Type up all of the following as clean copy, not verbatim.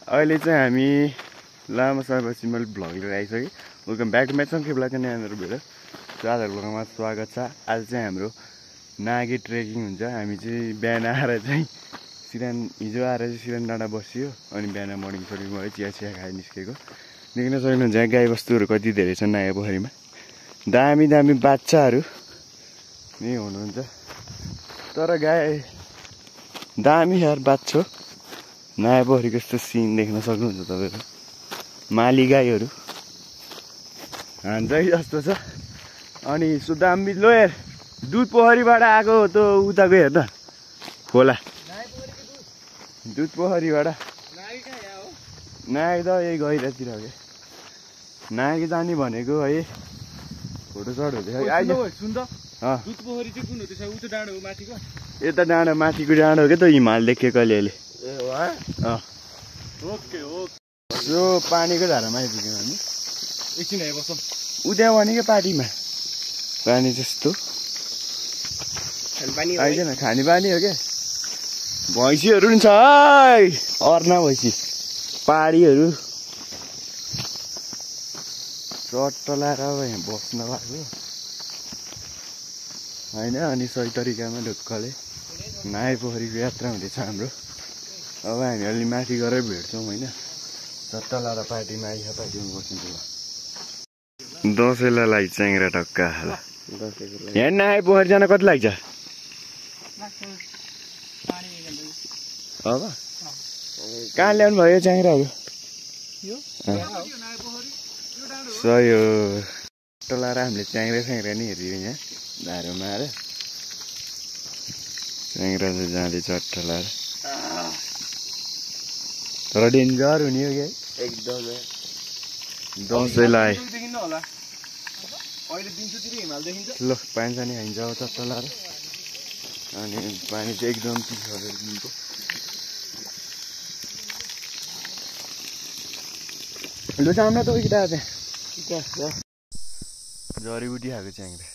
अहिले चाहिँ हामी लामो समयपछि मैले भ्लग लिएर आइसकेँ। Welcome back to my channel केही बेला न्यानो भिडियो। आज भ्लगमा स्वागत छ। आज चाहिँ हाम्रो नागे ट्रेकिङ हुन्छ। हामी चाहिँ बिहान आएर चाहिँ हिजो आएर चाहिँ सिरान डाँडा बसियो अनि बिहान मर्निङ सरिङ भयो, चिया खाएर निस्केको। देख्न सक्नुहुन्छ यहाँ गाई बस्तुहरू कति धेरै छन् नयाँ पोखरीमा। दामी दामी बाच्छाहरू नै हुनुहुन्छ। तर गाई दामी यार बाच्छो नयाँ पोखरीको यस्तो सिन देख्न सक्नुहुन्छ तपाईँहरू। माली गाईहरू हान्छै जस्तो छ। अनि सुदामी लोयर दुध पोखरीबाट आएको त्यो उताको हेर्न खोला दुध पोखरीबाट नागी त यही गहिरातिर हो क्या। नागी जाने भनेको है फोटो सर्ट हुँदैछ। यता डाँडा माथिको डाँडा हो क्या त हिमाल देखेको अलिअलि। यो पानीको धारामा आइपुग्यौँ हामी। एकछिन उद्या भनेको पार्टीमा पानी त्यस्तो आइदैन। खाने पानी हो क्या। भैँसीहरू पनि छ अर्ना भैँसी पाहाडीहरू चट्ट लाएर अब यहाँ बस्न भएको होइन। अनि सही तरिकामा ढुक्कले नयाँ पोखरीको यात्रा हुँदैछ हाम्रो। अब हामी अलि माथि गएर भेट्छौँ होइन। चट्ट लाएर पार्टीमा आइस पार्टीमा बसिन्छ। दसैँलाई लाग्छ च्याङ्ग्रा टक्का यहाँ नयाँ पोखरी जान कति लाग्छ? अब कहाँ ल्याउनु भयो च्याङ्ग्राहरू? सही हो। टलाएर हामीले च्याङ्ग्रा नि हेरिदियो यहाँ धारोमा आएर। च्याङ्ग्रा चाहिँ जाँदैछ टलाएर। तर डेन्जर हुने हो क्या एकदमै। दसैँलाई ल पानी सानी खाइन्छ अब चट्ट लाएर। अनि पानी चाहिँ एकदम चिसो दिनको। लु सामने त उता त्यहाँ जडीबुटी खाएको च्याङ्ग्रा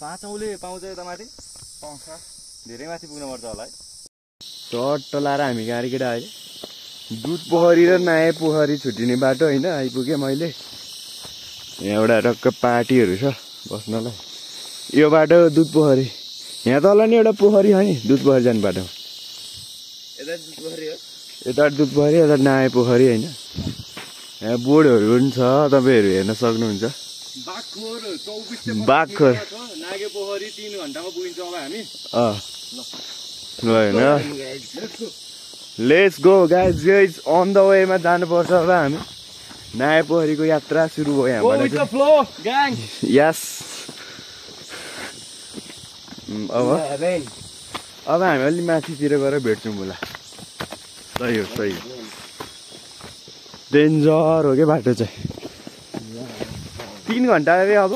पाँचौँले पाउँछ यता माथि पाउँछ। धेरै माथि पुग्नुपर्छ होला है। चट्ट लाएर हामी गाडी केटा अहिले दुध पोखरी र नयाँ पोखरी छुट्टिने बाटो होइन आइपुगेँ मैले। यहाँ एउटा टक्क पार्टीहरू छ बस्नलाई। यो बाटो दुध पोखरी। यहाँ तल नि एउटा पोखरी छ नि दुध पोखरी जाने बाटो। यता दुध पोखरी यता नयाँ पोखरी होइन। यहाँ बोर्डहरू पनि छ तपाईँहरू हेर्न सक्नुहुन्छ। बाघखोर नागे पोखरी 3 घन्टामा पुगिन्छ अब हामी। ल होइन let's go guys. Guys on the वेमा जानुपर्छ अब हामी। नयाँ पोखरीको यात्रा सुरु भयो यहाँबाट। यस अब हामी अलि माथितिर गएर भेट्छौँ होला। सही हो सही हो। डेन्जर हो क्या बाटो चाहिँ। 3 घन्टा अरे अब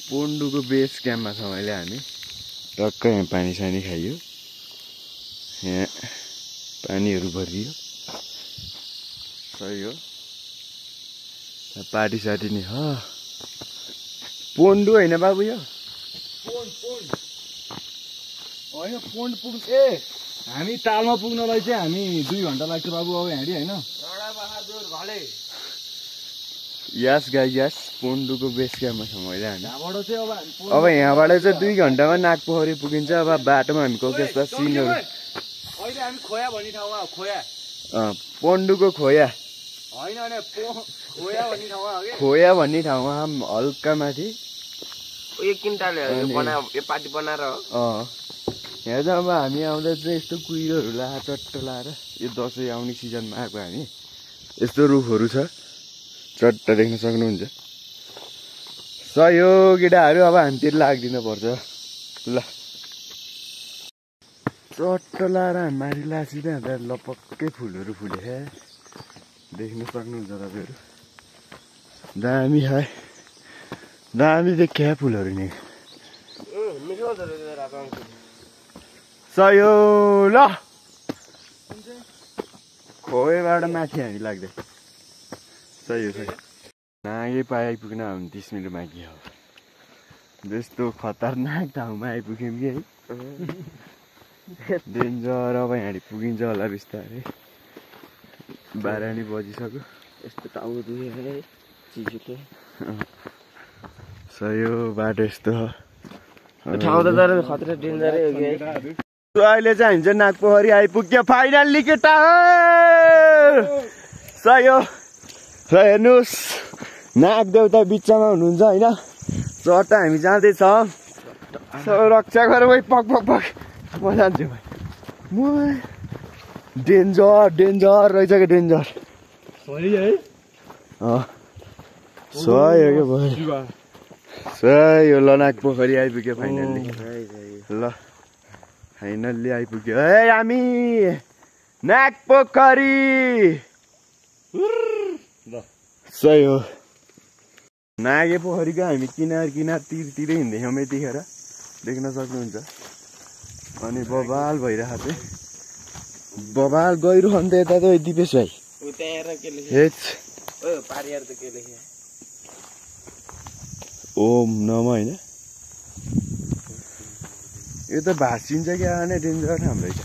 पोन्डुको बेस क्याम्पमा छौँ अहिले हामी। टक्क यहाँ पानी सानी खाइयो। यहाँ पानीहरू भरियो। सही हो। पार्टी सार्टी नि ह। पोन्डु होइन बाबु यो होइन पोन्ड पुग्छ। ए हामी तालमा पुग्नलाई चाहिँ हामी 2 घन्टा लाग्छ बाबु अब हिँडी होइन। यस गाई यस पोन्डुको बेस क्याम्पमा छौँ अहिले हामी। अब यहाँबाट चाहिँ 2 घन्टामा नाग पोखरी पुगिन्छ। अब बाटोमा हामी कोकेसमा सिनहरू पोन्डुको खोया खोया भन्ने ठाउँमा हल्का माथि यहाँ चाहिँ अब हामी आउँदा चाहिँ यस्तो कुहिरोहरू लाएर चट्ट लाएर यो दसैँ आउने सिजनमा आएको हामी। यस्तो रुखहरू छ चट्ट देख्न सक्नुहुन्छ। सही हो केटाहरू। अब हामीतिर लाग्दिनु पर्छ ल। चट्ट लाएर हामी माथि लासिँदै हाल्दा लपक्कै फुलहरू फुले देख्न सक्नुहुन्छ तपाईँहरू। दामी है दामी देखिया फुलहरू नि। सही हो ल। खोएबाट माथि हामी लाग्दै सही हो सही। नागे पाइ आइपुग्न हामी 30 मिनट बाँकी हो। त्यस्तो खतरनाक ठाउँमा आइपुग्यौँ कि है डेन्जर। अब यहाँ पुगिन्छ होला बिस्तारै 12 नि बजिसक्यो। यस्तो टाउको दुख्यो है चिसोले। यो बाटो यस्तो ठाउँ त तर खतरा डेन्जरै हो कि। अहिले चाहिँ हामी चाहिँ नागपोखरी आइपुग्यो फाइनल्ली केटा। यो हेर्नुहोस् नाग देउता बिचमा हुनुहुन्छ होइन। चट्टा हामी जाँदैछौँ। रक्षा गरेर भाइ पक पक पक म जान्छु भाइ। म डेन्जर डेन्जर रहेछ क्या डेन्जर। सही हो क्या भाइ। सही हो ल नागपोखरी आइपुग्यो फाइनल्ली। ल फाइनल्ली आइपुग्यो है हामी नागपोखरी। सही हो नागे पोखरीको हामी किनार किनार तिरतिरै हिँड्दैछौँ यतिखेर देख्न सक्नुहुन्छ। अनि बबाल भइरहेको थियो। बबाल गहिरो अन्त यता त दिपेश भाइ ओम नम होइन। यो त भाँचिन्छ क्या नै डेन्जर हाम्रो छ।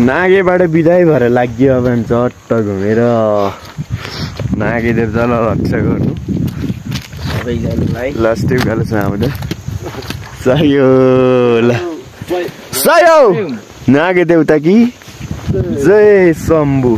नागेबाट बिदाई भएर लाग्यो। अब हामी चट्ट घुमेर नागे देवतालाई रक्षा गर्नु लास्ट उकालो छ हाम्रो। सही नागे देवता कि जय शम्भु।